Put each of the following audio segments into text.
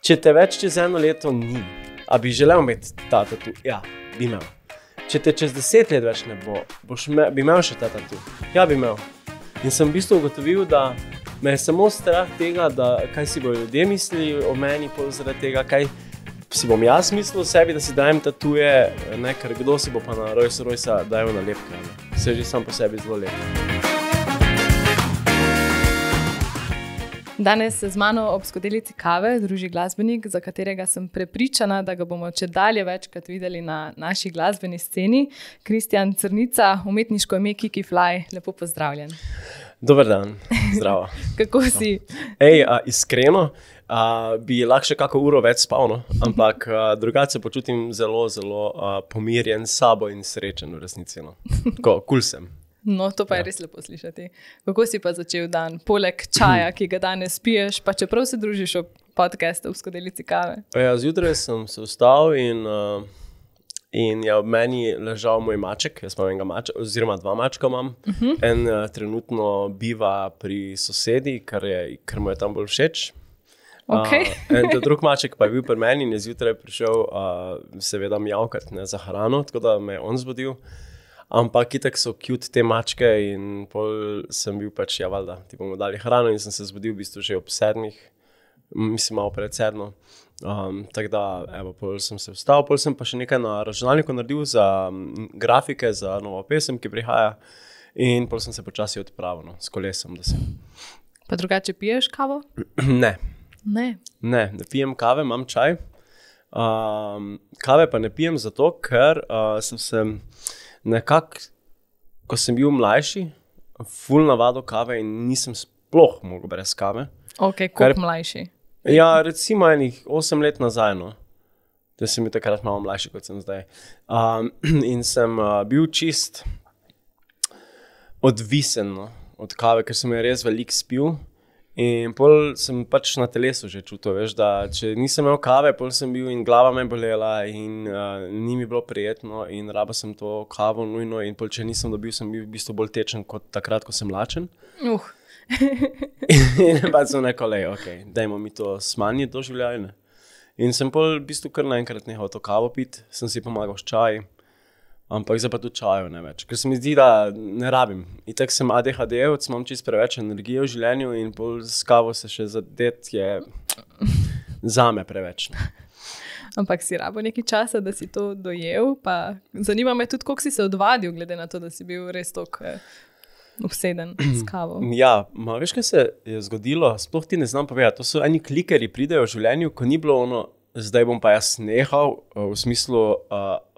Če te več čez 1 leto ni, a bi želel imeti ta tatu? Ja, bi imel. Če te čez 10 let več ne bo, bi imel še ta tatu? Ja, bi imel. In sem v bistvu ugotovil, da me je samo strah tega, da kaj si bodo ljudje mislili o meni, zaradi tega, kaj si bom jaz mislil o sebi, da si dajem tatuje, ne, ker kdo si bo pa na Rolls Roycea dajal nalepke. Se že sam po sebi zelo lep. Danes se z mano ob skodelici kave druži glasbenik, za katerega sem prepričana, da ga bomo čedalje večkrat videli na naši glasbeni sceni. Kristjan Crnica, umetniško ime Kiki Fly, lepo pozdravljen. Dober dan, zdravo. Kako si? Iskreno, bi lahko še kako uro več spal, no? Ampak drugače se počutim zelo, zelo pomirjen s sabo in srečen v resnici. No? Tako, cool sem. No, to pa je res lepo slišati. Kako si pa začel dan? Poleg čaja, ki ga danes piješ, pa čeprav se družiš ob podcastu v skodelici kave? Ja, zjutraj sem se vstal in je ob meni ležal moj maček. Jaz imam enega mačka, oziroma 2 mačka imam. En trenutno biva pri sosedi, ker mu je tam bolj všeč. Okay. En drug maček pa je bil pri meni in je zjutraj prišel seveda mjavkat za hrano, tako da me je on zbudil. Ampak itak so cute te mačke in pol sem bil pač, ja valjda, ti bomo dali hrano in sem se zbudil v bistvu že ob 7, mislim malo pred 7. Tako da, evo, pol sem se vstal, pol sem pa še nekaj na računalniku naredil za grafike, za novo pesem, ki prihaja in pol sem se počasi odpravil, no, s kolesom, da sem. Pa drugače piješ kavo? Ne. Ne? Ne pijem kave, imam čaj. Kave pa ne pijem zato, ker sem se nekako, ko sem bil mlajši, ful navadil kave in nisem sploh mogel brez kave. Ok, koliko mlajši? Ja, recimo enih 8 let nazaj, no. Da sem bil takrat malo mlajši, kot sem zdaj. In sem bil čist odvisen, no, od kave, ker sem jo res veliko spil. In pol sem pač na telesu že čutil, veš, da če nisem imel kave, pol sem bil in glava me bolela in ni mi bilo prijetno in rabil sem to kavo nujno in pol če nisem dobil, sem bil v bistvu bolj tečen kot takrat, ko sem lačen. In pa sem rekel, ok, dajmo mi to smanjiti, to življenje. In sem pol v bistvu kar naenkrat nehal to kavo piti, sem si pomagal s čaji. Ampak zdaj pa tudi čajev ne več, ker se mi zdi, da ne rabim. Itak sem ADHD-evec, imam čisto preveč energije v življenju in pol s kavo se še zadeti je zame preveč. Ampak si rabo nekaj časa, da si to dojel, pa zanima me tudi, koliko si se odvadil, glede na to, da si bil res toliko obseden s kavo. Ja, veš, kaj se je zgodilo, sploh ti ne znam povedati, to so eni klikerji pridejo v življenju, ko ni bilo ono, zdaj bom pa jaz nehal, v smislu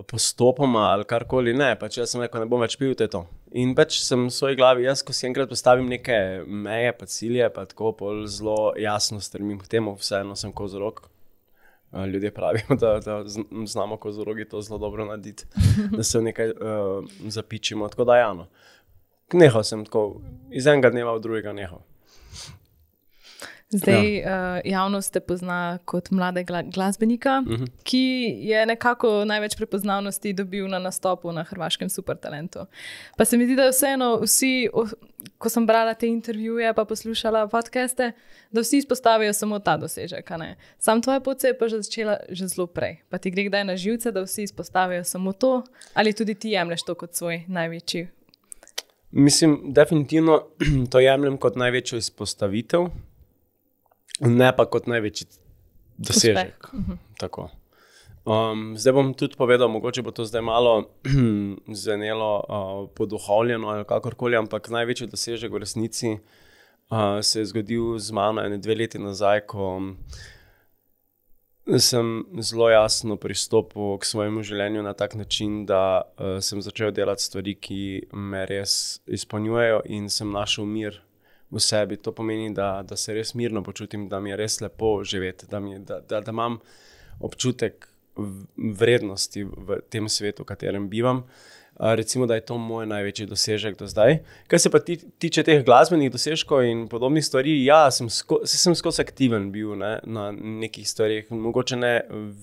postopoma ali karkoli, ne, pač jaz sem rekel, ne bom več pil, to je to. In pač sem v svoji glavi, jaz ko si enkrat postavim neke meje, pa cilje, pa tako pol zelo jasno strmim k temu, vseeno sem kozorog. Ljudje pravijo, da znamo kozorogi to zelo dobro narediti, da se v nekaj zapičimo, tako da Jano. Nehal sem tako, iz enega dneva v drugega nehal. Zdaj javnost te pozna kot mladega glasbenika, ki je nekako največ prepoznavnosti dobil na nastopu na hrvaškem Supertalentu. Pa se mi zdi, da vseeno vsi, ko sem brala te intervjuje pa poslušala podcaste, da vsi izpostavijo samo ta dosežek. Sam tvoja pot se je pa že začela že zelo prej. Pa ti gre kdaj na živce, da vsi izpostavijo samo to, ali tudi ti jemlješ to kot svoj največji? Mislim, definitivno to jemljem kot največjo izpostavitev, ne pa kot največji dosežek. Tako. Zdaj bom tudi povedal, mogoče bo to zdaj malo zvenelo poduhovljeno ali kakorkoli, ampak največji dosežek v resnici se je zgodil z mano 2 leti nazaj, ko sem zelo jasno pristopil k svojemu življenju na tak način, da sem začel delati stvari, ki me res izpolnjujejo in sem našel mir v sebi. To pomeni, da se res mirno počutim, da mi je res lepo živeti, da imam občutek vrednosti v tem svetu, v katerem bivam. Recimo, da je to moj največji dosežek do zdaj. Kaj se pa tiče teh glasbenih dosežkov in podobnih stvari, ja, sem skozi aktiven bil, ne, na nekih stvarih, mogoče ne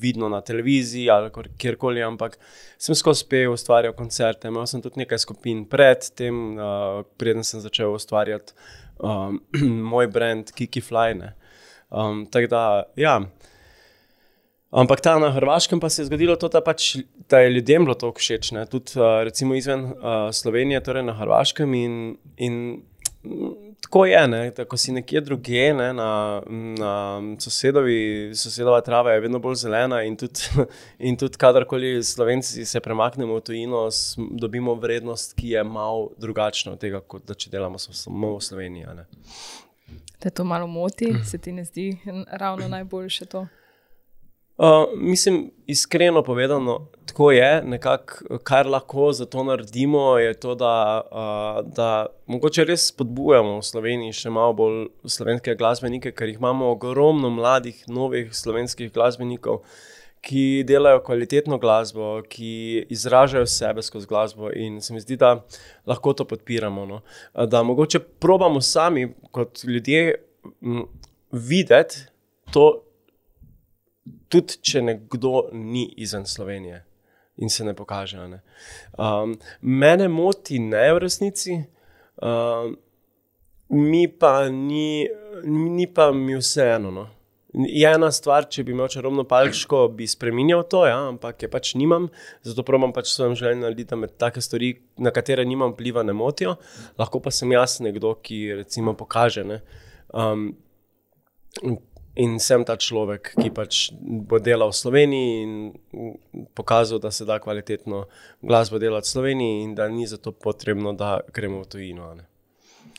vidno na televiziji ali kjerkoli, ampak sem skozi pel, ustvarjal koncerte, imel sem tudi nekaj skupin pred tem, preden sem začel ustvarjati moj brand Kiki Fly, ne. Tako da, ja, Ampak ta na Hrvaškem pa se je zgodilo to, da je ljudem bilo to všeč, ne? Tudi recimo izven Slovenije, torej na Hrvaškem in tako je, ne? Ko si nekje drugje, ne? Na sosedova trava je vedno bolj zelena in tudi kadarkoli Slovenci se premaknemo v tujino, dobimo vrednost, ki je malo drugačna od tega, kot da če delamo samo v Sloveniji, ne? Te to malo moti, se ti ne zdi ravno najboljše to? Mislim, iskreno povedano, tako je, nekako, kar lahko za to naredimo, je to, da mogoče res spodbujamo v Sloveniji še malo bolj slovenske glasbenike, ker jih imamo ogromno mladih, novih slovenskih glasbenikov, ki delajo kvalitetno glasbo, ki izražajo sebe skozi glasbo in se mi zdi, da lahko to podpiramo, no. Da mogoče probamo sami kot ljudje videti to, tudi če nekdo ni izven Slovenije in se ne pokaže. Ne? Mene moti ne v resnici, mi pa mi vseeno. No? Je ena stvar, če bi imel čarobno palčko, bi spreminjal to, ja, ampak je pač nimam, zato probam pač v svojem življenju narediti, da me take stvari, na katere nimam vpliva, ne motijo. Lahko pa sem jaz nekdo, ki recimo pokaže, ne. In sem ta človek, ki pač bo delal v Sloveniji in pokazal, da se da kvalitetno glasbo delati v Sloveniji in da ni zato potrebno, da gremo v tujino, ne.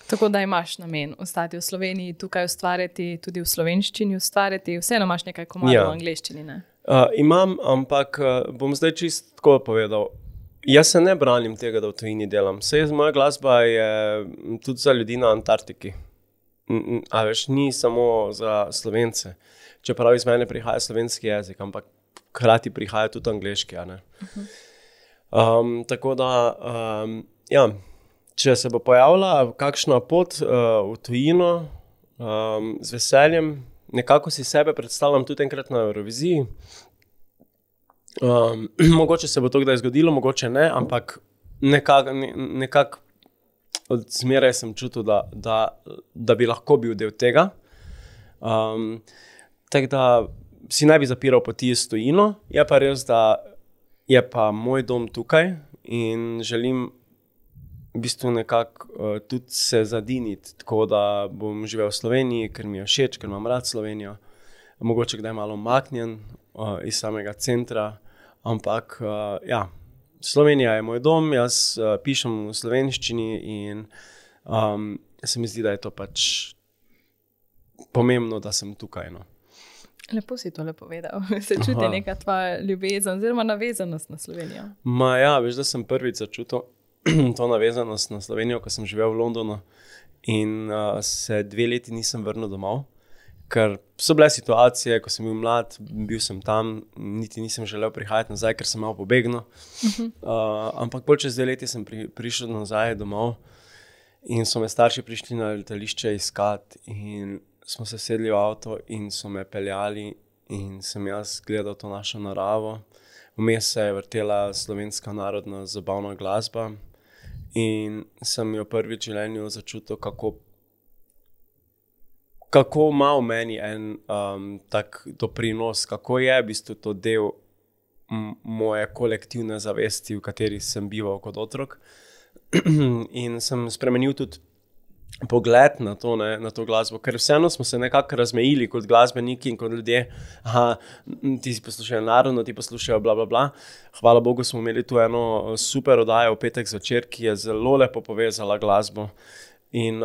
Tako da imaš namen ostati v Sloveniji, tukaj ustvarjati, tudi v slovenščini ustvarjati, vseeno imaš nekaj komadov v angleščini, ne? Imam, ampak bom zdaj čisto tako povedal. Jaz se ne branim tega, da v tujini delam. Moja glasba je tudi za ljudi na Antarktiki. A veš, ni samo za Slovence. Čeprav iz mene prihaja slovenski jezik, ampak hkrati prihaja tudi angleški, a ne? Tako da, ja, če se bo pojavila kakšna pot v tujino, z veseljem, nekako si sebe predstavljam tudi enkrat na Euroviziji. Mogoče se bo to kdaj zgodilo, mogoče ne, ampak nekako od zmeraj sem čutil, da bi lahko bil del tega. Tako da si ne bi zapiral poti s tujino, je pa res, da je pa moj dom tukaj in želim v bistvu nekako tudi se zadiniti, tako da bom živel v Sloveniji, ker mi je všeč, ker imam rad Slovenijo. Mogoče kdaj malo umaknjen iz samega centra, ampak ja, Slovenija je moj dom, jaz pišem v slovenščini in se mi zdi, da je to pač pomembno, da sem tukaj, no. Lepo si tole povedal. Se čuti neka tvoja ljubezen oziroma navezanost na Slovenijo? Ja, veš, da sem prvič začutil to navezanost na Slovenijo, ko sem živel v Londonu in se 2 leti nisem vrnil domov, ker so bile situacije, ko sem bil mlad, bil sem tam, niti nisem želel prihajati nazaj, ker sem malo pobegnil. Ampak bolj čez 2 leti sem prišel nazaj domov in so me starši prišli na letališče iskati in smo se sedli v avto in so me peljali in sem jaz gledal to našo naravo. Vmes se je vrtela slovenska narodna zabavna glasba in sem jo prvič v življenju začutil, kako ima v meni en tak doprinos, kako je v bistvu to del moje kolektivne zavesti, v kateri sem bival kot otrok. In sem spremenil tudi pogled na to, ne, na to glasbo, ker vseeno smo se nekako razmejili kot glasbeniki in kot ljudje. Ti si poslušajo narodno, ti poslušajo bla, bla, bla. Hvala Bogu smo imeli tu eno super oddajo v petek zvečer, ki je zelo lepo povezala glasbo. In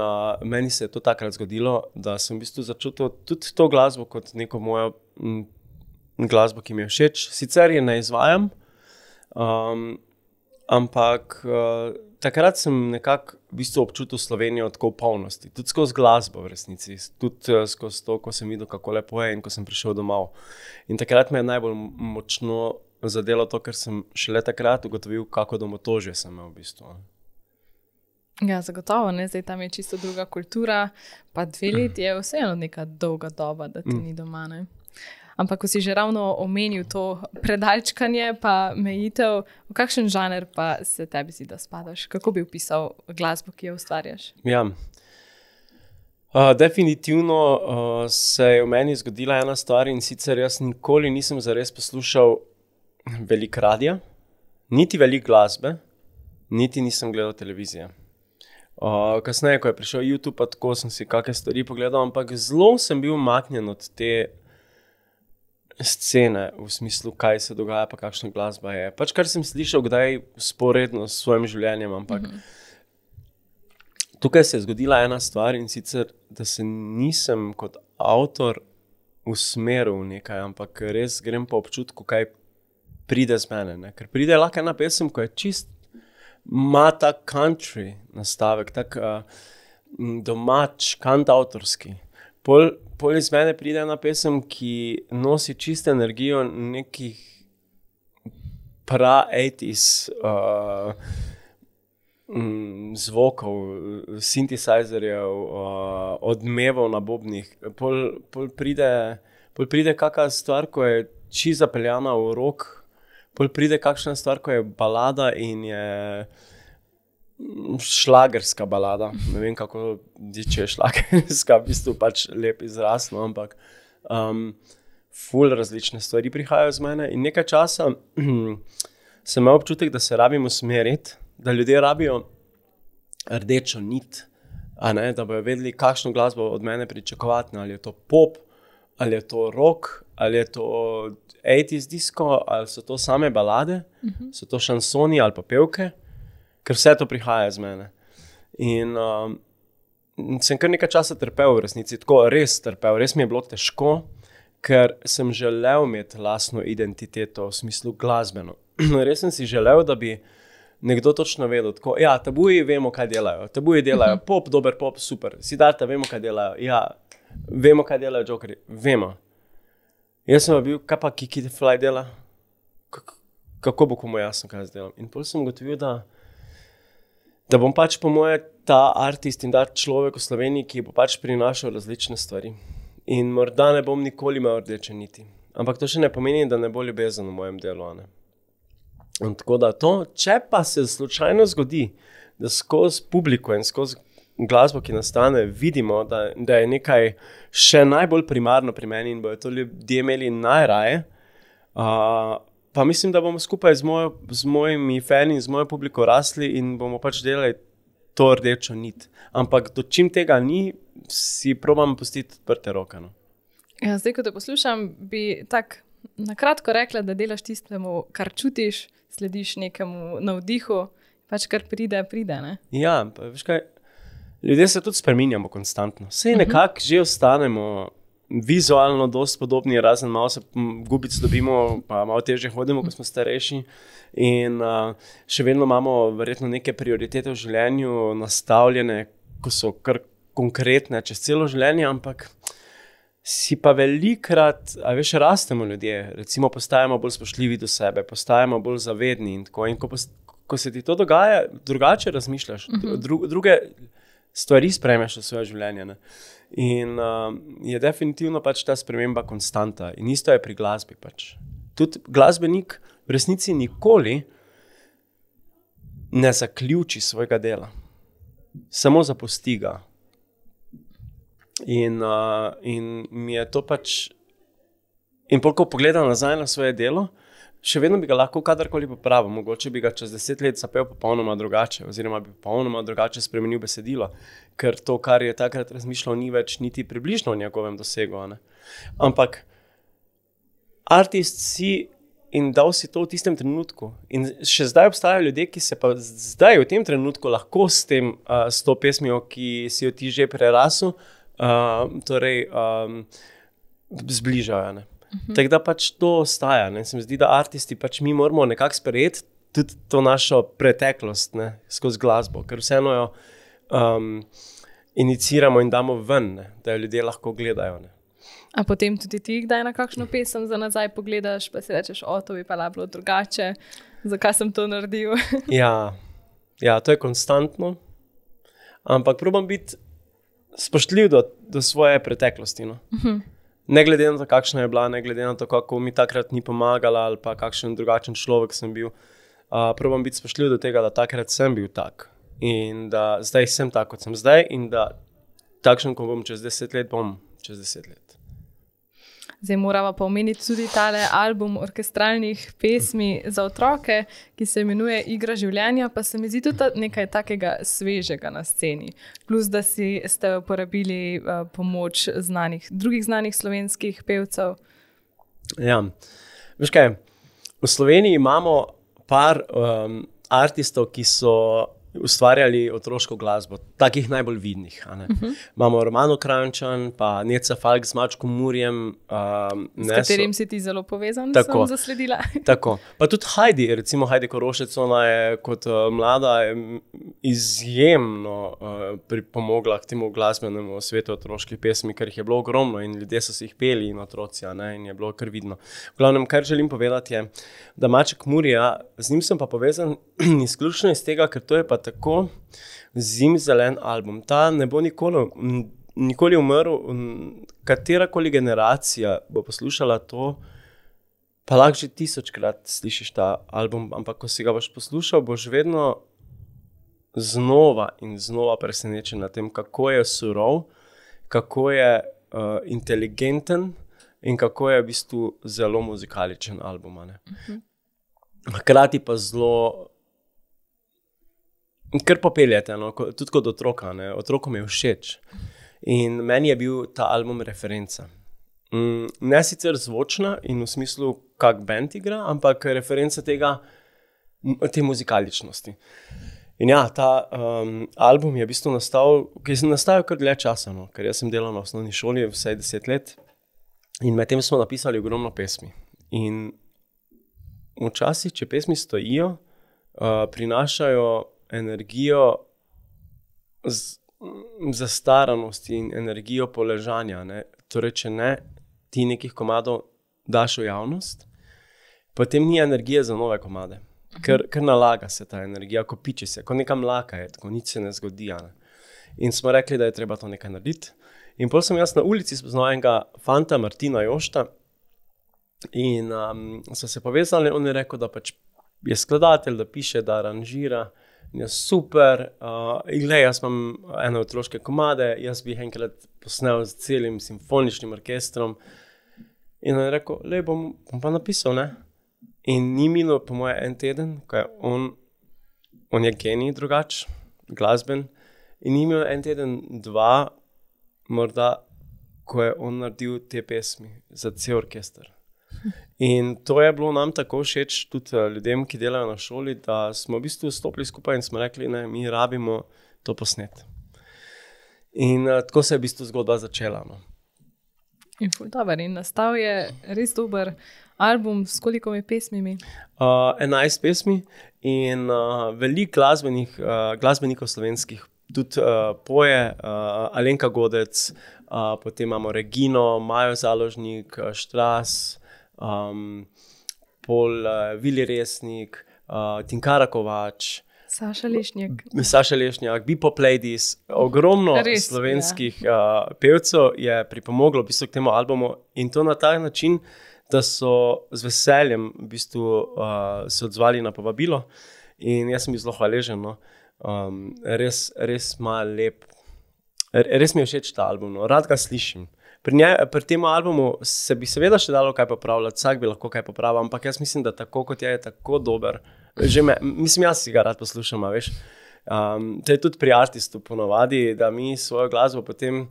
meni se je to takrat zgodilo, da sem v bistvu začutil tudi to glasbo kot neko mojo glasbo, ki mi je všeč. Sicer je ne izvajam, ampak takrat sem nekako v bistvu občutil Slovenijo tako v polnosti. Tudi skozi glasbo v resnici. Tudi skozi to, ko sem videl, kako lepo je in ko sem prišel domov. In takrat me je najbolj močno zadelo to, ker sem šele takrat ugotovil, kako domotožje sem imel v bistvu. Ja, zagotovo, ne? Zdaj tam je čisto druga kultura, pa 2 leti je vseeno neka dolga doba, da ti ni doma, ne? Ampak ko si že ravno omenil to predalčkanje pa mejitev, v kakšen žanr pa se tebi zdi, da spadaš? Kako bi opisal glasbo, ki jo ustvarjaš? Ja. Definitivno se je v meni zgodila ena stvar, in sicer jaz nikoli nisem zares poslušal veliko radia, niti veliko glasbe, niti nisem gledal televizije. Kasneje, ko je prišel YouTube, pa tako sem si kakšne stvari pogledal, ampak zelo sem bil umaknjen od te scene, v smislu, kaj se dogaja, pa kakšna glasba je. Pač kar sem slišal, kdaj sporedno s svojim življenjem, ampak tukaj se je zgodila ena stvar, in sicer, da se nisem kot avtor usmeril v nekaj, ampak res grem po občutku, kaj pride z mene. Ne? Ker pride lahko ena pesem, ko je čist, ima tak country nastavek, tak domač, kantavtorski. Pol iz mene pride ena pesem, ki nosi čisto energijo nekih pra-80s zvokov, synthesizerjev, odmevov na bobnih. Pol pride kakšna stvar, ko je čisto zapeljana v rok, pol pride kakšna stvar, ko je balada in je šlagerska balada. Ne vem, kako če je šlagerska, v bistvu pač lep izraz, no, ampak ful različne stvari prihajajo z mene. In nekaj časa sem imel občutek, da se rabim usmeriti, da ljudje rabijo rdečo nit, da bojo vedeli, kakšno glasbo od mene pričakovati, ali je to pop, ali je to rock, ali je to 80s disco, ali so to same balade, so to šansoni ali pa pevke, ker vse to prihaja z mene. In sem kar nekaj časa trpel v resnici, tako res trpel, res mi je bilo težko, ker sem želel imeti lastno identiteto v smislu glasbeno. Res sem si želel, da bi nekdo točno vedel, tako, ja, Tabuji vemo, kaj delajo. Tabuji delajo pop, dober pop, super. Siddharta, vemo, kaj delajo. Ja, vemo, kaj delajo Jokerji. Vemo. Jaz sem bil, kaj pa Kiki the Fly dela? Kako bo komu jasno, kaj jaz delam? In potem sem ugotovil, da bom pač po moje ta artist in da človek v Sloveniji, ki bo pač prinašal različne stvari. In morda ne bom nikoli imel rdeče niti. Ampak to še ne pomeni, da ne bo ljubezen v mojem delu, ne. In tako da to, če pa se slučajno zgodi, da skozi publiko in skozi glasbo, ki nastane, vidimo, da je nekaj še najbolj primarno pri meni in bojo to ljudje imeli najraje, pa mislim, da bomo skupaj z mojimi fani in z mojo publiko rasli in bomo pač delali to rdečo nit. Ampak do čim tega ni, si probam pustiti odprte roke. No. Ja, zdaj, ko te poslušam, bi tak na kratko rekla, da delaš tistemu, kar čutiš, slediš nekemu navdihu, pač kar pride, ne? Ja, pa veš kaj, ljudje se tudi spreminjamo konstantno. Sej nekako že ostanemo vizualno dosti podobni, razen malo se gubic dobimo, pa malo težje hodimo, ko smo starejši. In še vedno imamo verjetno neke prioritete v življenju nastavljene, ko so kar konkretne čez celo življenje, ampak si pa velikrat, rastemo ljudje, recimo postajamo bolj spoštljivi do sebe, postajamo bolj zavedni in tako. In ko se ti to dogaja, drugače razmišljaš, druge stvari sprejmeš v svoje življenje. Ne? In je definitivno pač ta sprememba konstanta. In isto je pri glasbi pač. Tudi glasbenik v resnici nikoli ne zaključi svojega dela. Samo zapusti ga. In mi je to pač, in ko pogledam nazaj na svoje delo, še vedno bi ga lahko kadarkoli popravil, mogoče bi ga čez 10 let zapel popolnoma drugače, oziroma bi popolnoma drugače spremenil besedilo, ker to, kar je takrat razmišljal, ni več niti približno v njegovem dosegu. Ne? Ampak artist si in dal si to v tistem trenutku. In še zdaj obstajajo ljudje, ki se pa zdaj v tem trenutku lahko s to pesmijo, ki si jo ti že prerasel, zbližajo. Ne? Tako da pač to ostaja. Ne? Se mi zdi, da artisti pač mi moramo nekako sprejeti tudi to našo preteklost, ne? Skozi glasbo, ker vseeno jo iniciramo in damo ven, ne? Da jo ljudje lahko gledajo. Ne? A potem tudi ti kdaj na kakšno pesem za nazaj pogledaš, pa si rečeš, to bi pa bilo drugače, zakaj sem to naredil? Ja, to je konstantno, ampak probam biti spoštljiv do svoje preteklosti. No? Ne glede na to, kakšna je bila, ne glede na to, kako mi takrat ni pomagala ali pa kakšen drugačen človek sem bil. Probam biti spoštljiv do tega, da takrat sem bil tak in da zdaj sem tak, kot sem zdaj in da takšen, ko bom čez 10 let, bom čez 10 let. Zdaj moramo pa omeniti tudi tale album orkestralnih pesmi za otroke, ki se imenuje Igra življenja, pa se mi zdi tudi nekaj takega svežega na sceni. Plus, da ste uporabili pomoč drugih znanih slovenskih pevcev. Ja, veš kaj, v Sloveniji imamo par artistov, ki so ustvarjali otroško glasbo, takih najbolj vidnih. Imamo Romano Kranjčan, pa Neca Falk z Mačkom Murjem. S katerim si ti zelo povezan, tako, sem zasledila. Tako. Pa tudi Heidi, recimo Heidi Korošec, ona je kot mlada izjemno pripomogla k temu glasbenemu svetu otroških pesmi, ker jih je bilo ogromno in ljudje so si jih peli in otroci, in je bilo kar vidno. V glavnem, kar želim povedati je, da Maček Murja, z njim sem pa povezan izključno iz tega, ker to je pa tako zimzelen album. Ta ne bo nikoli umrl, katerakoli generacija bo poslušala to, pa lahko že 1000-krat slišiš ta album, ampak ko si ga boš poslušal, boš vedno znova in znova presenečen na tem, kako je surov, kako je inteligenten in kako je v bistvu zelo muzikaličen album. Hkrati pa zelo kar popeljete, tudi kot otroka. Otrokom je všeč. In meni je bil ta album referenca. Ne sicer zvočna in v smislu, kak band igra, ampak referenca te muzikaličnosti. In ja, ta album je v bistvu nastajal kar dlje časa, ker jaz sem delal na osnovni šoli vsaj 10 let in medtem smo napisali ogromno pesmi. In včasih, če pesmi stojijo, prinašajo energijo zastaranosti in energijo poležanja. Torej, če ne, ti nekih komadov daš v javnost, potem ni energije za nove komade. Ker nalaga se ta energija, kopiči se, ko neka mlaka je, tako nič se ne zgodi. In smo rekli, da je treba to nekaj narediti. In potem sem jaz na ulici spoznal enega fanta, Martina Jošta, in so se povezali, on je rekel, da pač je skladatelj, da piše, da aranžira. In je super, glej, jaz imam ene otroške komade, jaz bi jih enkrat posnel z celim simfoničnim orkestrom. In on je rekel, lej, bom pa napisal, ne? In ni minilo po moje en teden, ko je on je genij drugač, glasben, in ni minilo en teden, dva, morda, ko je on naredil te pesmi za cel orkester. In to je bilo nam tako všeč, tudi ljudem, ki delajo na šoli, da smo v bistvu stopili skupaj in smo rekli, ne, mi rabimo to posnet. In tako se je v bistvu zgodba začela. In dober, in nastal je res dober album s kolikimi pesmimi? 11 pesmi in veliko glasbenikov slovenskih tudi poje, Alenka Godec, potem imamo Regino, Majo Založnik, Štras, Vili Resnik, Tinkara Kovač, Saša Lešnjak, Bebop Ladies, ogromno slovenskih pevcev je pripomoglo v bistvu k temu albumu in to na tak način, da so z veseljem v bistvu se odzvali na povabilo in jaz sem bil zelo hvaležen. Res ima lep, res mi je všeč ta album, rad ga slišim. Pri tem albumu se bi seveda še dalo kaj popravljati, vsak bi lahko kaj popravil, ampak jaz mislim, da tako kot je tako dober. Mislim, jaz si ga rad poslušam, veš. To je tudi pri artistu ponovadi, da mi svojo glasbo potem,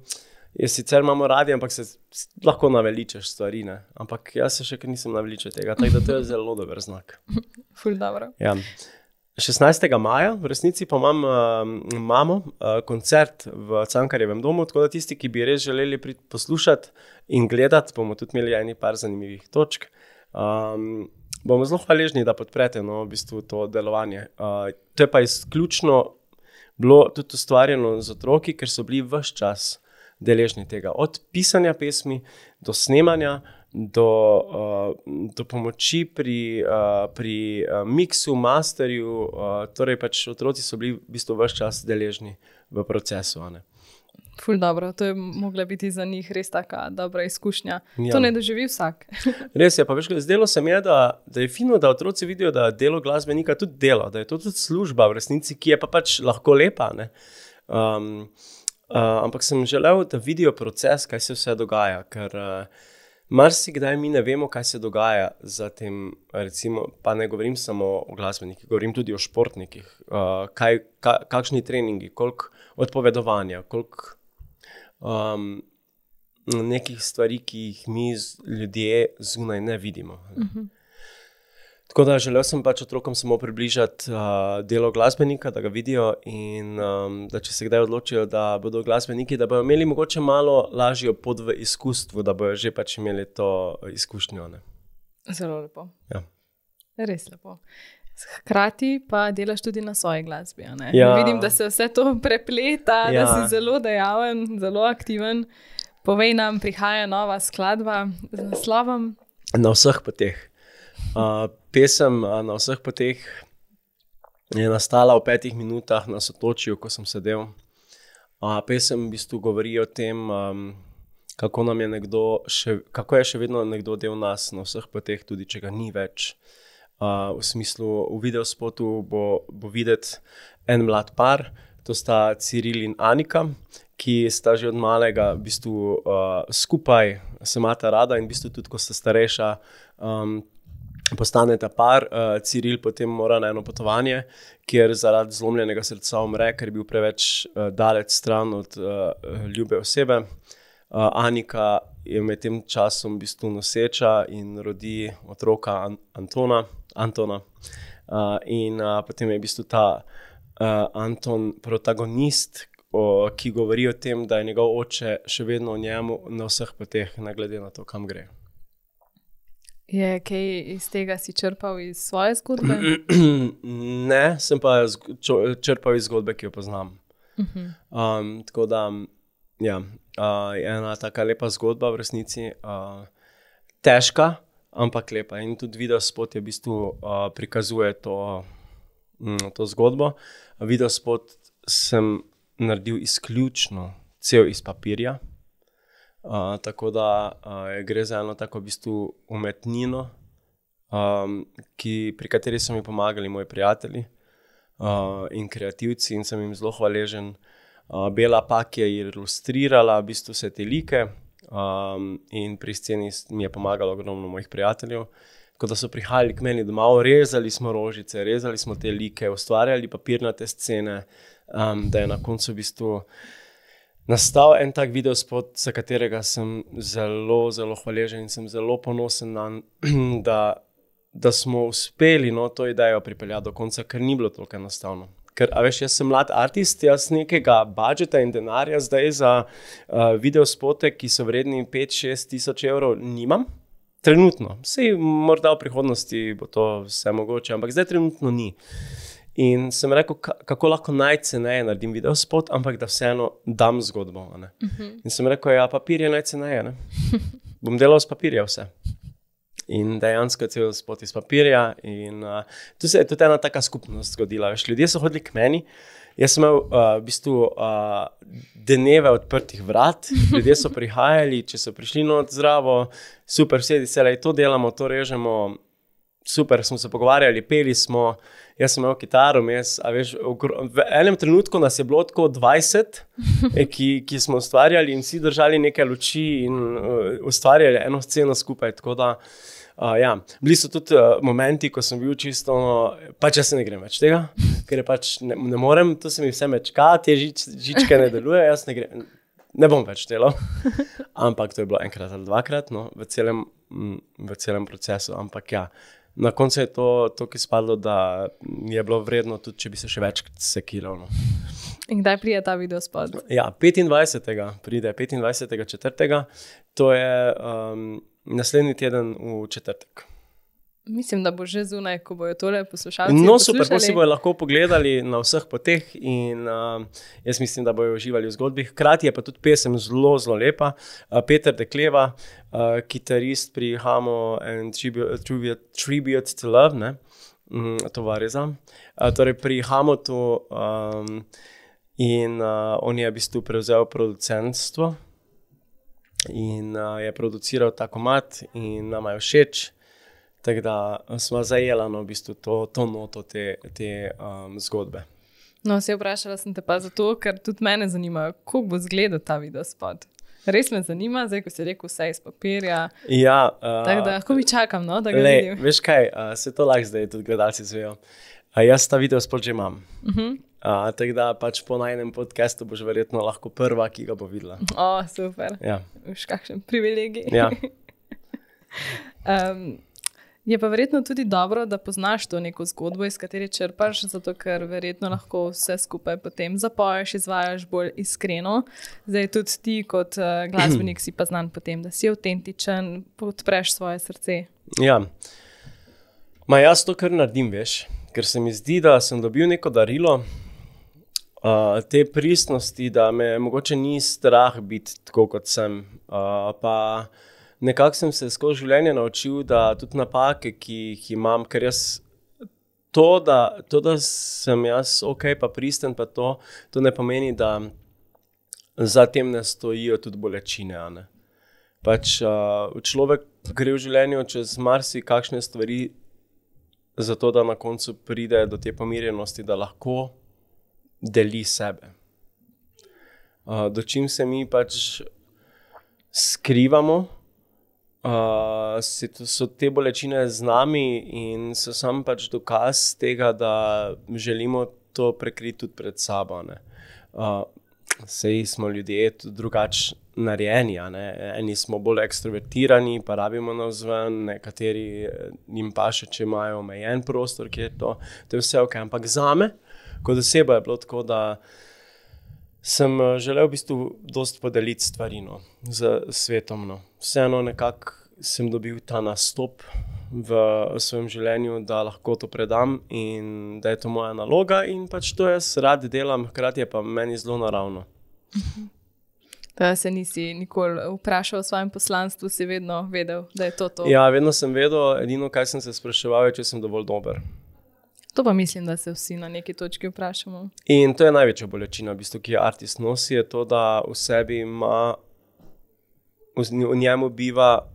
sicer imamo radi, ampak se lahko naveličaš stvari, ne. Ampak jaz se še nisem naveličal tega, tako da to je zelo dober znak. Ful dobro. Ja. 16. maja, v resnici pa imamo koncert v Cankarjevem domu, tako da tisti, ki bi res želeli priti poslušati in gledati, bomo tudi imeli par zanimivih točk. Bomo zelo hvaležni, da podprete v bistvu to delovanje. To je pa izključno bilo tudi ustvarjeno z otroki, ker so bili ves čas deležni tega. Od pisanja pesmi do snemanja, do pomoči pri miksu, masterju, torej pač otroci so bili v bistvu ves čas deležni v procesu. Ful dobro, to je mogla biti za njih res taka dobra izkušnja. Ja. To ne doživi vsak. Res je, pa veš, zdelo se mi je, da je fino, da otroci vidijo, da je delo glasbenika tudi delo, da je to tudi služba v resnici, ki je pa pač lahko lepa, ne. ampak sem želel, da vidijo proces, kaj se vse dogaja, ker marsikdaj mi ne vemo, kaj se dogaja za tem, recimo, pa ne govorim samo o glasbenikih, govorim tudi o športnikih, kakšni treningi, koliko odpovedovanja, koliko nekih stvari, ki jih mi ljudje zunaj ne vidimo. Tako da želel sem pač otrokom samo približati delo glasbenika, da ga vidijo in da če se kdaj odločijo, da bodo glasbeniki, da bodo imeli mogoče malo lažjo pot v izkustvu, da bodo že pač imeli to izkušnjo. Ne? Zelo lepo. Ja. Res lepo. Hkrati pa delaš tudi na svoji glasbi. Ja. Vidim, da se vse to prepleta, da si zelo dejaven, zelo aktiven. Povej nam, prihaja nova skladba z naslovom? Na vseh poteh. Pesem Na vseh poteh je nastala v 5 minutah na Sotočju, ko sem sedel. Pesem v bistvu govori o tem, kako je še vedno nekdo del nas na vseh poteh, tudi če ga ni več. V smislu, v videospotu bo videti en mlad par, to sta Ciril in Anika, ki sta že od malega v bistvu skupaj, se imata rada in v bistvu tudi, ko sta starejša, postaneta par. Ciril potem mora na eno potovanje, kjer zaradi zlomljenega srca umre, ker je bil preveč daleč stran od ljube osebe. Anika je med tem časom v bistvu noseča in rodi otroka Antona. In potem je v bistvu ta Anton protagonist, ki govori o tem, da je njegov oče še vedno v njemu na vseh poteh, ne glede na to, kam gre. Je kaj iz tega si črpal iz svoje zgodbe? Ne, sem pa črpal iz zgodbe, ki jo poznam. Tako da, ja, je ena taka lepa zgodba v resnici, težka, ampak lepa. In tudi videospot je v bistvu prikazuje to zgodbo. Videospot sem naredil izključno cel iz papirja. Tako da gre za eno tako v bistvu umetnino, pri kateri so mi pomagali moji prijatelji in kreativci in sem jim zelo hvaležen. Bela Pak je ilustrirala v bistvu vse te like in pri sceni mi je pomagalo ogromno mojih prijateljev. Tako da so prihajali k meni domov, rezali smo rožice, rezali smo te like, ustvarjali papirnate scene, da je na koncu v bistvu nastal en tak videospot, za katerega sem zelo, zelo hvaležen in sem zelo ponosen nanj, da smo uspeli to idejo pripeljati do konca, ker ni bilo toliko enostavno. Ker, veš, jaz sem mlad artist, jaz nekega budžeta in denarja zdaj za videospote, ki so vredni 5-6 tisoč evrov, nimam. Trenutno. Sej morda v prihodnosti bo to vse mogoče, ampak zdaj trenutno ni. In sem rekel, kako lahko najceneje naredim videospot, ampak da vseeno dam zgodbo. In sem rekel, ja, papir je najceneje. Bom delal s papirja vse. In dejansko je cel spot iz papirja. In tu se je tudi ena taka skupnost zgodila. Veš, ljudje so hodili k meni. Jaz sem imel v bistvu dneve odprtih vrat. Ljudje so prihajali, če so prišli not zdravo, super, vsedi se, to delamo, to režemo. Super, smo se pogovarjali, peli smo. Jaz sem imel kitaro, v enem trenutku nas je bilo tako 20, ki smo ustvarjali in vsi držali neke luči in ustvarjali eno sceno skupaj. Tako da, ja, bili so tudi momenti, ko sem bil čisto, pač jaz se ne grem več tega, ker je pač ne morem, to se mi vse mečka, te žičke ne deluje, jaz ne bom več delal. Ampak to je bilo enkrat ali dvakrat, v celem procesu, ampak ja. Na koncu je to izpadlo, da je bilo vredno, tudi če bi se še več sekiral. In kdaj pride ta videospot? Ja, 25. pride, 25.4. To je naslednji teden v četrtek. Mislim, da bo že zunaj, ko bojo tole poslušalci super, pa si bojo lahko pogledali na vseh poteh in jaz mislim, da bojo uživali v zgodbi. Hkrati je pa tudi pesem zelo, zelo lepa. Peter Dekleva, kitarist pri Hamo and Tribute to Love, ne? Tovareza. Torej pri Hamotu in on je v bistvu prevzel producentstvo in je produciral ta komad in nama je všeč. Tako da smo zajela v bistvu to noto te zgodbe. No, se vprašala sem te pa zato, ker tudi mene zanima, kako bo izgledal ta videospot. Res me zanima, zdaj, ko si rekel, vse iz papirja. Ja, tako da, lahko mi čakam, no, da ga vidim. Veš kaj, se to lahko zdaj tudi gledalci zvejo. Jaz ta videospot že imam. Tako da pač po najnem podcastu boš verjetno lahko prva, ki ga bo videla. Super. Ja. Už kakšen privilegij. Ja. Je pa verjetno tudi dobro, da poznaš to neko zgodbo, iz katere črpaš, zato ker verjetno lahko vse skupaj potem zapoješ, izvajaš bolj iskreno. Zdaj tudi ti kot glasbenik si pa znan potem, da si avtentičen, podpreš svoje srce. Ja. Jaz to kar naredim, veš, ker se mi zdi, da sem dobil neko darilo, te pristnosti, da me mogoče ni strah biti tako, kot sem, pa nekako sem se skozi življenje naučil, da tudi napake, ki jih imam, ker jaz to, da sem jaz ok, pa pristen, pa to ne pomeni, da za tem ne stojijo tudi bolečine. Ne? Pač človek gre v življenju čez marsikakšne stvari, zato da na koncu pride do te pomirjenosti, da lahko deli sebe. Dočim se mi pač skrivamo, so te bolečine z nami in so sam pač dokaz tega, da želimo to prekriti tudi pred sabo. Sej smo ljudje drugače narejeni, eni smo bolj ekstrovertirani, pa rabimo navzven, nekateri jim paše, če imajo omejen prostor, kjer to je vse ok, ampak zame, kot oseba je bilo tako, da sem želel v bistvu dosti podeliti stvari z svetom. Vseeno nekako sem dobil ta nastop v svojem življenju, da lahko to predam in da je to moja naloga in pač to jaz rad delam, hkrati je pa meni zelo naravno. Da se nisi nikoli vprašal o svojem poslanstvu, si vedno vedel, da je to? Ja, vedno sem vedel, edino kaj sem se spraševal, če sem dovolj dober. To pa mislim, da se vsi na neki točki vprašamo. In to je največja bolečina, v bistvu, ki je artist nosi, je to, da v sebi ima, v njemu biva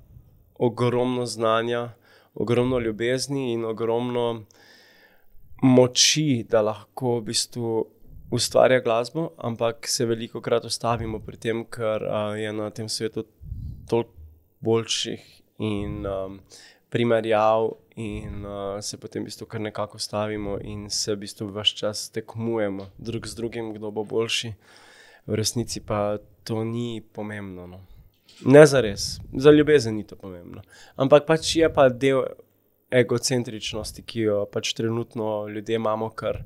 ogromno znanja, ogromno ljubezni in ogromno moči, da lahko v bistvu ustvarja glasbo, ampak se velikokrat ustavimo pri tem, ker je na tem svetu toliko boljših in primerjav in se potem v bistvu kar nekako stavimo in se v bistvu ves čas tekmujemo drug z drugim, kdo bo boljši. V resnici pa to ni pomembno. Ne zares, za ljubezen ni to pomembno. Ampak pač je pa del egocentričnosti, ki jo pač trenutno ljudje imamo kar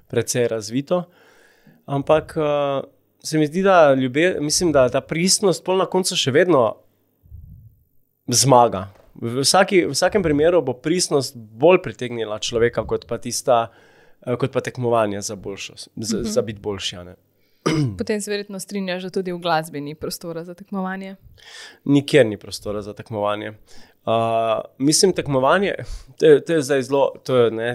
precej razvito. Ampak se mi zdi, da mislim, da ta pristnost pol na koncu še vedno zmaga. V vsakem primeru bo pristnost bolj pritegnila človeka, kot pa tekmovanje za biti boljši. Potem se verjetno strinjaš, da tudi v glasbi ni prostora za tekmovanje? Nikjer ni prostora za tekmovanje. Mislim, tekmovanje, to je zdaj zelo,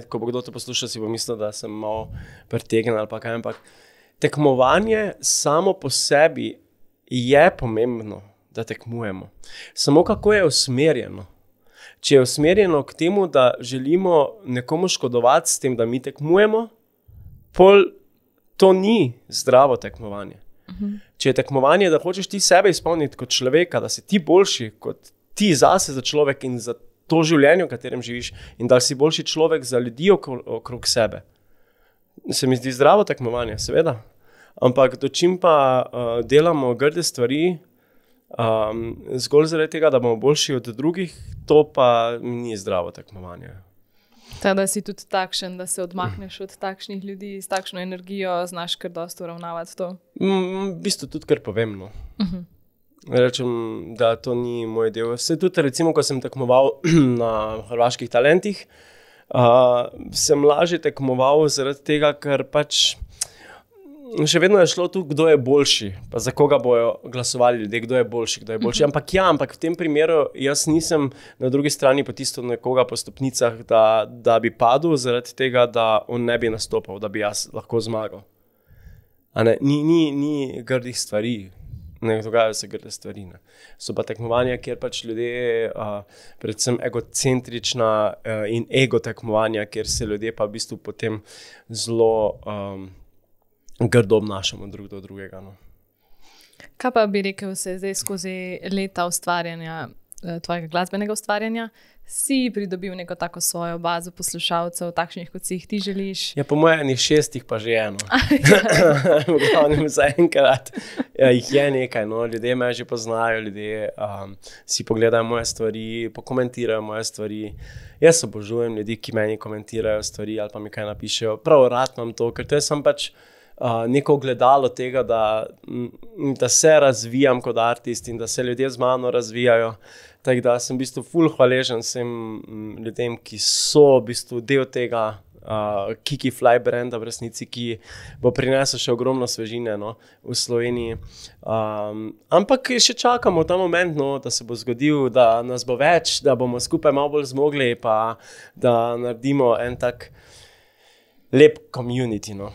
ko bo kdo to poslušal, si bo mislil, da sem malo pretegnjen ali pa kaj, ampak tekmovanje samo po sebi je pomembno, da tekmujemo. Samo kako je usmerjeno. Če je usmerjeno k temu, da želimo nekomu škodovati s tem, da mi tekmujemo, pol to ni zdravo tekmovanje. Če je tekmovanje, da hočeš ti sebe izpolniti kot človeka, da si ti boljši kot ti zase za človek in za to življenje, v katerem živiš, in da si boljši človek za ljudi okrog sebe. Se mi zdi zdravo tekmovanje, seveda. Ampak dočim pa delamo grde stvari, zgolj zaradi tega, da bomo boljši od drugih, to pa ni zdravo tekmovanje. Da si tudi takšen, da se odmakneš od takšnih ljudi, s takšno energijo, znaš kar dosti uravnavati to? V bistvu tudi kar povem. Rečem, da to ni moj del. Vse tudi, recimo, ko sem tekmoval na Hrvaških talentih, sem lažje tekmoval zaradi tega, ker pač še vedno je šlo tu, kdo je boljši, pa za koga bojo glasovali ljudje, kdo je boljši. Ampak v tem primeru jaz nisem na drugi strani potisnil nekoga po stopnicah, da bi padel zaradi tega, da on ne bi nastopal, da bi jaz lahko zmagal. Ni grdih stvari, ne dogajajo se grde stvari. So pa tekmovanja, kjer pač ljudje, predvsem egocentrična in ego tekmovanja, kjer se ljudje pa v bistvu potem zelo grdo obnašamo drug do drugega. No. Kaj pa bi rekel, se zdaj skozi leta ustvarjanja, tvojega glasbenega ustvarjanja, si pridobil neko tako svojo bazo poslušalcev, takšnih, kot si jih ti želiš? Ja, po mojem 6 pa že eno. V glavnem zaenkrat jih je nekaj. No. Ljudje me že poznajo, ljudje si pogledajo moje stvari, pokomentirajo moje stvari. Jaz obožujem ljudi, ki meni komentirajo stvari ali pa mi kaj napišejo. Prav rad imam to, ker to je sem pač neko ogledalo tega, da se razvijam kot artist in da se ljudje z mano razvijajo. Tako da sem v bistvu ful hvaležen vsem ljudem, ki so v bistvu del tega Kiki Fly branda v resnici, ki bo prinesel še ogromno svežine, no, v Sloveniji. Ampak še čakamo ta moment, no, da se bo zgodil, da nas bo več, da bomo skupaj malo bolj zmogli, pa da naredimo en tak lep community. No.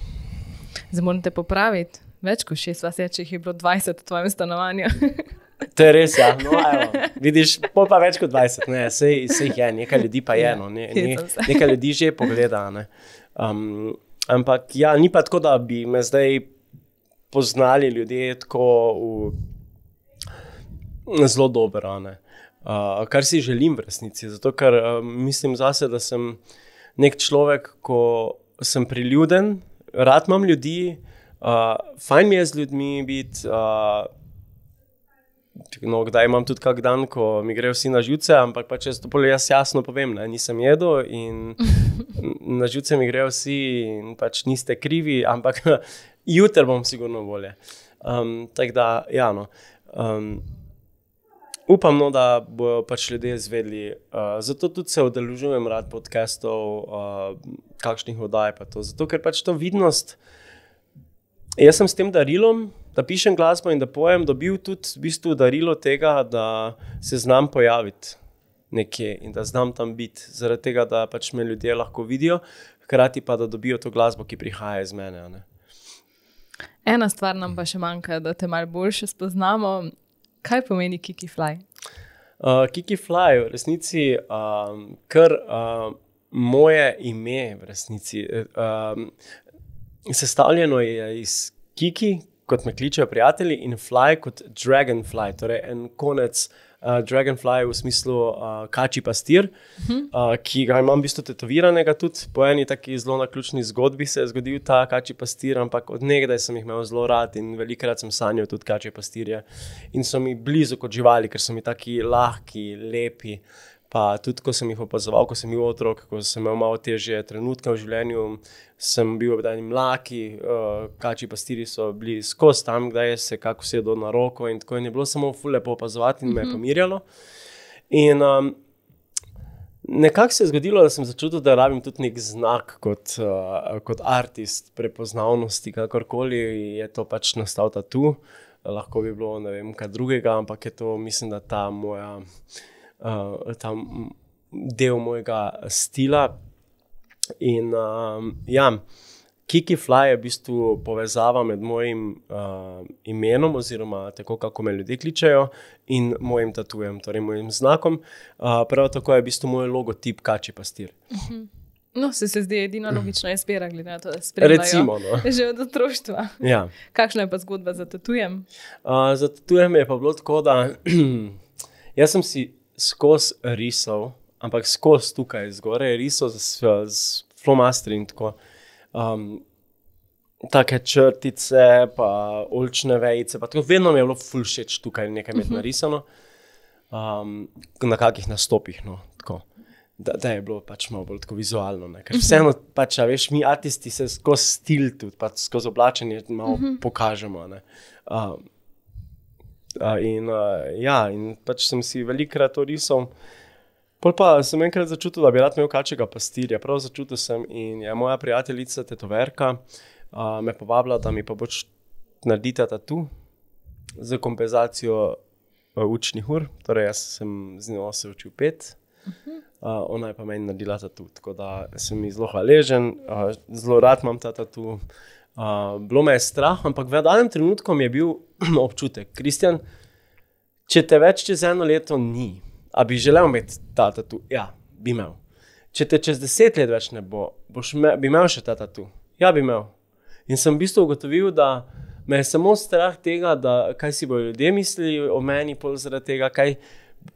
Zdaj moram te popraviti. Več kot 6 vas je, če jih je bilo 20 v tvojem stanovanju. To je res, ja. No, evo. Vidiš, pa več kot 20. Ne, sej jih je, nekaj ljudi pa je. No. Nekaj ljudi že pogleda. Ne. Ampak ja, ni pa tako, da bi me zdaj poznali ljudje tako zelo dobro. Ne. Kar si želim v resnici. Zato, ker mislim zase, da sem nek človek, ko sem priljuden, rad imam ljudi, fajn mi je z ljudmi biti, no, kdaj imam tudi kak dan, ko mi grejo vsi na živce, ampak pa če to jaz jasno povem, ne, nisem jedel in na živce mi grejo vsi in pač niste krivi, ampak jutri bom sigurno bolje. Tako da, ja, no. Upam, no, da bojo pač ljudje izvedli. Zato tudi se udeležujem rad podcastov, kakšnih oddaj pa to. Zato, ker pač to vidnost, jaz sem s tem darilom, da pišem glasbo in da pojem, dobil tudi v bistvu darilo tega, da se znam pojaviti nekje in da znam tam biti. Zaradi tega, da pač me ljudje lahko vidijo, hkrati pa, da dobijo to glasbo, ki prihaja iz mene. Ne? Ena stvar nam pa še manjka, da te malo boljše spoznamo. Kaj pomeni Kiki Fly? Kiki Fly v resnici kar moje ime v resnici. Sestavljeno je iz Kiki, kot me kličejo prijatelji, in Fly kot Dragonfly, torej en konec Dragonfly v smislu kači pastir, ki ga imam v bistvu tetoviranega tudi. Po eni taki zelo naključni zgodbi se je zgodil ta kači pastir, ampak od nekdaj sem jih imel zelo rad in velikokrat sem sanjal tudi kači pastirje. In so mi blizu kot živali, ker so mi taki lahki, lepi. Pa tudi, ko sem jih opazoval, ko sem bil otrok, ko sem imel malo težje trenutke v življenju, sem bil obdani mlaki, kači pastirji so bili skozi tam, kdaj se kako sedel na roko in tako. In je bilo samo ful lepo opazovati in me je pomirjalo. In nekako se je zgodilo, da sem začutil, da rabim tudi nek znak kot artist prepoznavnosti, kakorkoli je to pač nastal tatu. Lahko bi bilo ne vem kaj drugega, ampak je to, mislim, da ta moja del mojega stila. In ja, Kiki Fly je v bistvu povezava med mojim imenom oziroma tako, kako me ljudje kličejo, in mojim tatujem, torej mojim znakom. Prav tako je v bistvu moj logotip kači pastir. No, se zdi edina logična izbira, glede na to, da spremljajo. Recimo, no. Že od otroštva. Ja. Kakšna je pa zgodba za tatujem? Za tatujem je pa bilo tako, da jaz sem si skozi risal, ampak skozi tukaj zgoraj risal z flomastri in tako. Take črtice, pa oljčne vejice, pa tako vedno mi je bilo ful všeč tukaj nekaj imeti narisano. Na kakih nastopih, no, tako. Da je bilo pač malo bolj tako vizualno, ne. Ker vseeno pač, a veš, mi artisti se skozi stil tudi, pa skozi oblačenje malo pokažemo, ne. In pač sem si velikokrat to risal. Pol pa sem enkrat začutil, da bi rad imel kačjega pastirja. Prav začutil sem in je moja prijateljica tetoverka me povabila, da mi pa boš naredita tatu za kompenzacijo učnih ur. Torej jaz sem z njo se učil pet, ona je pa meni naredila tatu. Tako da sem ji zelo hvaležen, zelo rad imam ta tatu. Bilo me je strah, ampak v danem trenutku mi je bil občutek, Kristjan, če te več čez 1 leto ni, a bi želel imeti ta tatu? Ja, bi imel. Če te čez 10 let več ne bo, bi imel še ta tatu? Ja, bi imel. In sem v bistvu ugotovil, da me je samo strah tega, da kaj si bodo ljudje mislili o meni, pol zaradi tega, kaj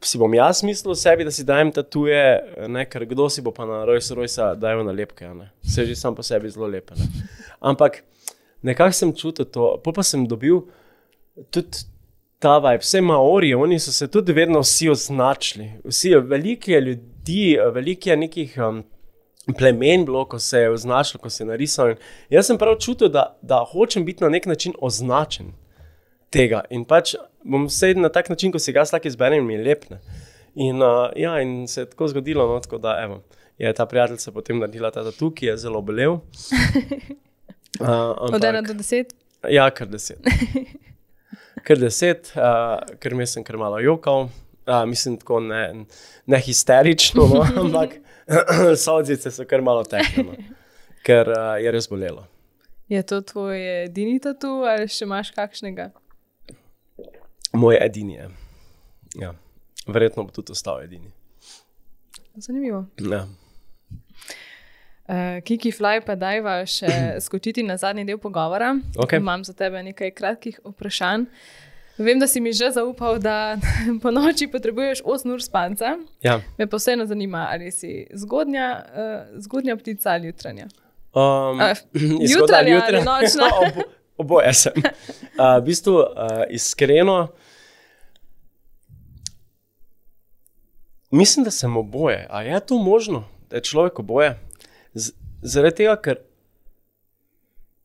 si bom jaz mislil o sebi, da si dajem tatuje, ne, ker kdo si bo pa na Rolls-Royce dajo nalepke, ne. Vse že sam po sebi zelo lepe, ne. Ampak nekako sem čutil to, pa sem dobil tudi ta vibe, vse Maori, oni so se tudi vedno vsi označili, veliko je ljudi, veliko je nekih plemen bilo, ko se je označilo, ko se je narisal. Jaz sem prav čutil, da hočem biti na nek način označen tega in pač bom vse na tak način, ko si ga slaki izberem, mi je lepne. In se je tako zgodilo, no, tako da evo, je ta prijateljica potem naredila ta tatu, ki je zelo bolel. Od 1 do 10? Ja, kar 10. Kar 10, ker mi sem kar malo jokal, mislim tako ne histerično, no, ampak solzice so kar malo tekle, no, ker je res bolelo. Je to tvoj edini tatu ali še imaš kakšnega? Moj edini je. Ja. Verjetno bo tudi ostal edini. Zanimivo. Ja. Kiki Fly, pa dajva še skočiti na zadnji del pogovora. Okay. Imam za tebe nekaj kratkih vprašanj. Vem, da si mi že zaupal, da po noči potrebuješ 8 ur spanca. Ja. Me pa vseeno zanima, ali si zgodnja ptica ali jutranja? Jutranja ali nočna? Oboje sem. V bistvu, iskreno, mislim, da sem oboje. A je to možno, da je človek oboje? Zaradi tega, ker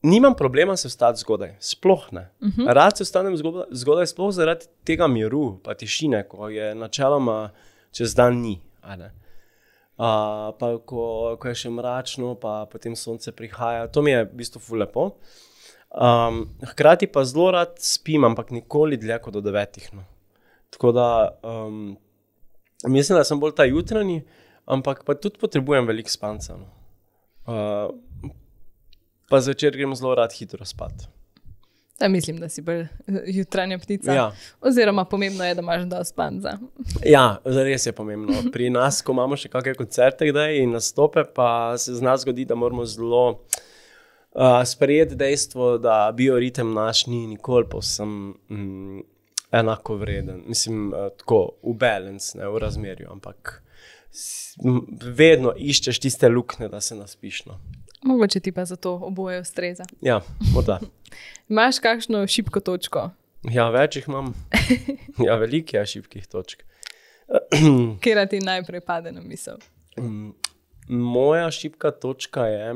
nimam problema se vstati zgodaj, sploh ne. Rad se vstanem zgodaj, sploh zaradi tega miru, pa tišine, ko je načeloma čez dan ni. Pa ko je še mračno, pa potem sonce prihaja, to mi je v bistvu ful lepo. Hkrati pa zelo rad spim, ampak nikoli dlje kot do 9. No. Tako da mislim, da sem bolj ta jutranji, ampak pa tudi potrebujem veliko spanca. No. Pa zvečer grem zelo rad hitro spat. Da, mislim, da si bolj jutranja ptica. Ja. Oziroma pomembno je, da imaš dosti spanca. Ja, res je pomembno. Pri nas, ko imamo še kakšne koncerte kdaj in nastope, pa se z nas zgodi, da moramo zelo sprejeti dejstvo, da bioritem naš ni nikoli povsem enako vreden. Mislim, tako v balance, ne, v razmerju, ampak vedno iščeš tiste luknje, da se naspiš. No. Mogoče ti pa zato oboje ustreza. Ja, morda. Imaš kakšno šibko točko? Ja, več jih imam. Ja, veliko je šibkih točk. Katera ti najprej pade na misel? Moja šibka točka je,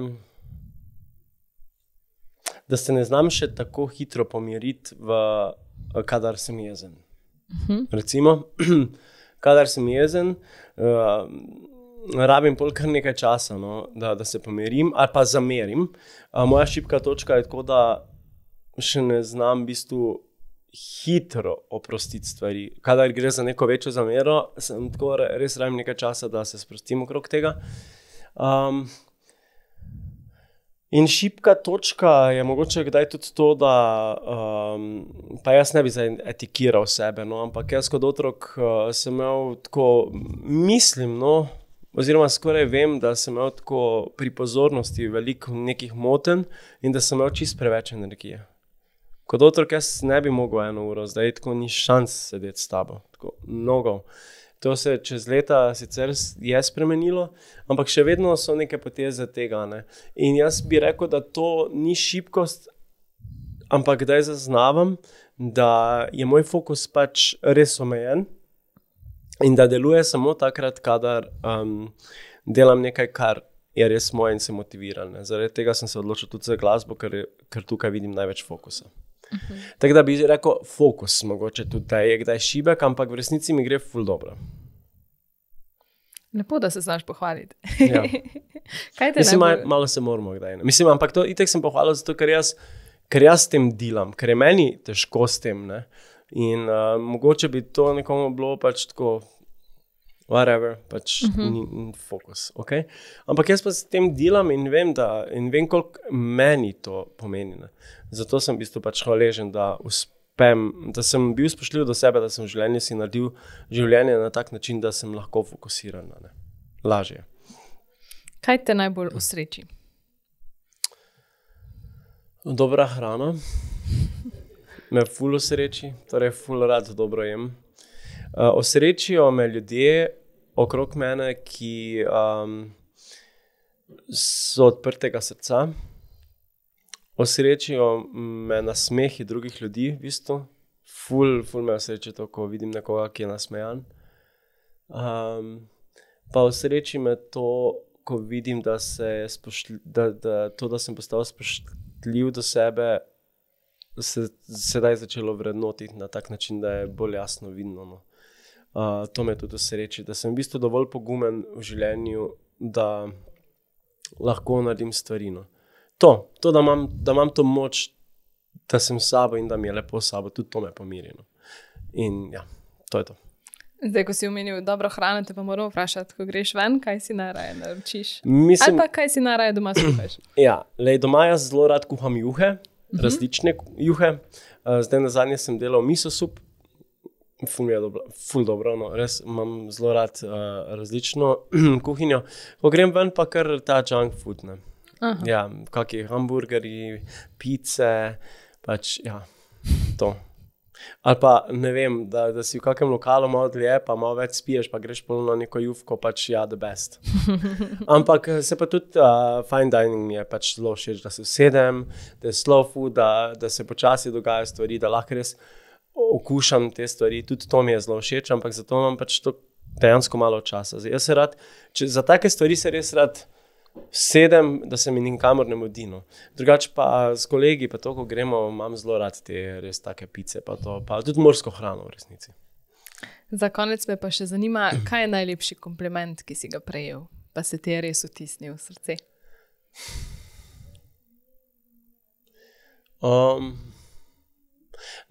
da se ne znam še tako hitro pomiriti, kadar sem jezen. Recimo, kadar sem jezen, rabim pol kar nekaj časa, no, da se pomirim ali pa zamerim. Moja šibka točka je tako, da še ne znam v bistvu hitro oprostiti stvari. Kadar gre za neko večjo zamero, sem tako res rabim nekaj časa, da se sprostim okrog tega. In šibka točka je mogoče kdaj tudi to, da pa jaz ne bi zdaj etikiral sebe, no, ampak jaz kot otrok sem imel tako, mislim, no, oziroma skoraj vem, da sem imel tako pri pozornosti veliko nekih motenj in da sem imel čist preveč energije. Kot otrok jaz ne bi mogel 1 uro, zdaj tako ni šans sedeti s tabo, tako mnogo. To se čez leta sicer je spremenilo, ampak še vedno so neke poteze tega. Ne? In jaz bi rekel, da to ni šibkost, ampak kdaj zaznavam, da je moj fokus pač res omejen in da deluje samo takrat, kadar delam nekaj, kar je res moje in se motivira. Ne? Zaradi tega sem se odločil tudi za glasbo, ker tukaj vidim največ fokusa. Tako da bi rekel, fokus mogoče tudi, da je kdaj šibek, ampak v resnici mi gre ful dobro. Lepo, da se znaš pohvaliti. Ja. Mislim, malo se moramo kdaj. Mislim, ampak to itek sem pohvalil zato, ker jaz s tem delam, ker je meni težko s tem. Ne? In mogoče bi to nekomu bilo pač tako whatever, pač ni fokus. Okay? Ampak jaz pa s tem delam in vem, koliko meni to pomeni. Ne? Zato sem v bistvu pač hvaležen, da sem bil spoštljiv do sebe, da sem v življenju si naredil življenje na tak način, da sem lahko fokusiran. Ne? Lažje. Kaj te najbolj osreči? Dobra hrana, me ful osreči, torej ful rad dobro jem. Osrečijo me ljudje okrog mene, ki so odprtega srca. Osrečijo me nasmehi drugih ljudi, v bistvu. Ful me osreči to, ko vidim nekoga, ki je nasmejan. Pa osreči me to, ko vidim, da sem postal spoštljiv do sebe, se sedaj začelo vrednotiti na tak način, da je bolj jasno vidno. No. To me tudi osreči, da sem v bistvu dovolj pogumen v življenju, da lahko naredim stvari. No. To da imam to moč, da sem s sabo in da mi je lepo s sabo, tudi to me pomiri. No. In ja, to je to. Zdaj, ko si omenil dobro hrano, te pa moram vprašati, ko greš ven, kaj si najraje naročiš? Mislim, ali pa kaj si najraje doma skuhaš? Ja, doma jaz zelo rad kuham juhe, različne juhe. Zdaj nazadnje sem delal miso sup, ful dobro, no, res imam zelo rad različno kuhinjo. Ko grem ven, pa kar ta junk food, ne. Ja, kakšni hamburgerji, pice, pač ja, to. Ali pa, ne vem, da si v kakem lokalu malo dlje, pa malo več spiješ, pa greš polno na neko jufko, pač ja, the best. Ampak se pa tudi fine dining mi je pač zelo všeč, da se usedem, da je slow food, da se počasi dogajajo stvari, da lahko res okušam te stvari, tudi to mi je zelo všeč, ampak zato imam pač to dejansko malo časa. Zdaj, jaz se rad, za take stvari se res rad sedem, da se mi nikamor ne mudi. No. Drugače pa s kolegi, pa to, ko gremo, imam zelo rad te res take pice, pa to, pa tudi morsko hrano v resnici. Za konec me pa še zanima, kaj je najlepši kompliment, ki si ga prejel, pa se ti je res vtisnil v srce?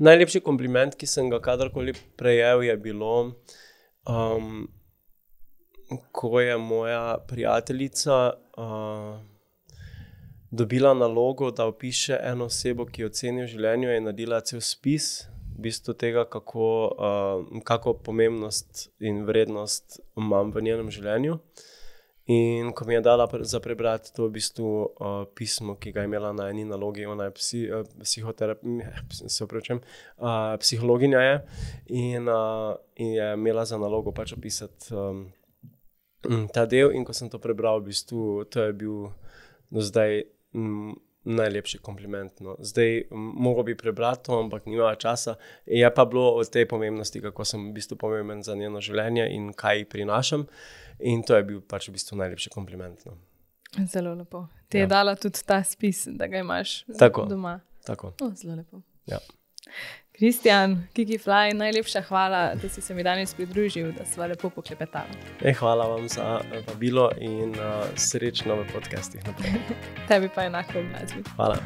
Najlepši kompliment, ki sem ga kadarkoli prejel, je bilo, ko je moja prijateljica dobila nalogo, da opiše eno osebo, ki jo ceni v življenju, je naredila cel spis, v bistvu tega, kako pomembnost in vrednost imam v njenem življenju. In ko mi je dala za prebrati to v bistvu pismo, ki ga je imela na eni nalogi, ona je psihologinja je in je imela za nalogo pač opisati ta del, in ko sem to prebral, v bistvu, to je bil do zdaj najlepši kompliment. No. Zdaj, moral bi prebrati to, ampak nimala časa. Je pa bilo o tej pomembnosti, kako sem v bistvu pomemben za njeno življenje in kaj ji prinašam. In to je bil pač v bistvu najlepši kompliment. No. Zelo lepo. Ti je dala tudi ta spis, da ga imaš doma. Tako. Zelo lepo. Ja. Kristjan, Kiki Fly, najlepša hvala, da si se mi danes pridružil, da sva lepo poklepetala. Hvala vam za vabilo in srečno v podcastih naprej. Tebi pa enako v glasbi. Hvala.